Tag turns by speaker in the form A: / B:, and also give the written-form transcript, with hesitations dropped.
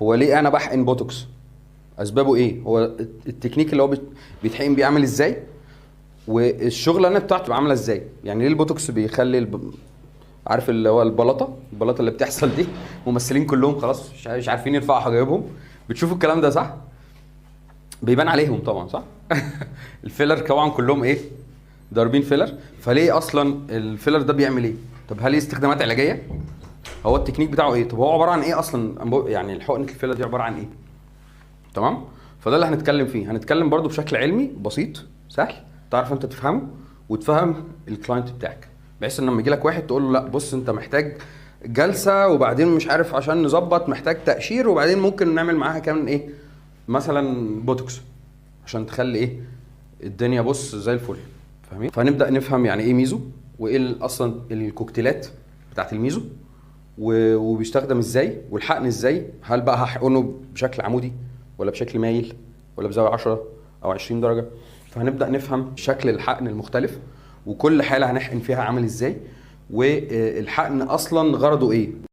A: هو ليه انا بحقن بوتوكس؟ اسبابه ايه؟ هو التكنيك اللي هو بيتحقن بيه عامل ازاي؟ والشغلانه بتاعته بتبقى عامله ازاي؟ يعني ليه البوتوكس بيخلي عارف اللي هو البلاطه اللي بتحصل دي، ممثلين كلهم خلاص مش عارفين يرفعوا حجايبهم. بتشوفوا الكلام ده صح؟ بيبان عليهم طبعا صح؟ الفيلر طبعا كلهم ايه؟ ضاربين فيلر. فليه اصلا الفيلر ده بيعمل ايه؟ طب هل ليه استخدامات علاجيه؟ هو التكنيك بتاعه ايه؟ طب هو عباره عن ايه اصلا؟ يعني الحقنه الفيلر دي عباره عن ايه؟ تمام؟ فده اللي هنتكلم فيه. هنتكلم برضو بشكل علمي بسيط سهل تعرف انت تفهمه وتفهم الكلاينت بتاعك، بحيث ان لما يجي لك واحد تقول له لا بص انت محتاج جلسه، وبعدين مش عارف عشان نظبط محتاج تقشير، وبعدين ممكن نعمل معاها كمان ايه مثلا بوتوكس عشان تخلي ايه الدنيا بص زي الفل. فاهمين؟ فهنبدا نفهم يعني ايه ميزو، وايه اصلا الكوكتيلات بتاعت الميزو، وبيستخدم ازاي، والحقن ازاي. هل بقى هحقنه بشكل عمودي ولا بشكل مايل ولا بزاويه 10 او 20 درجه؟ فهنبدا نفهم شكل الحقن المختلف، وكل حاله هنحقن فيها عامل ازاي، والحقن اصلا غرضه ايه.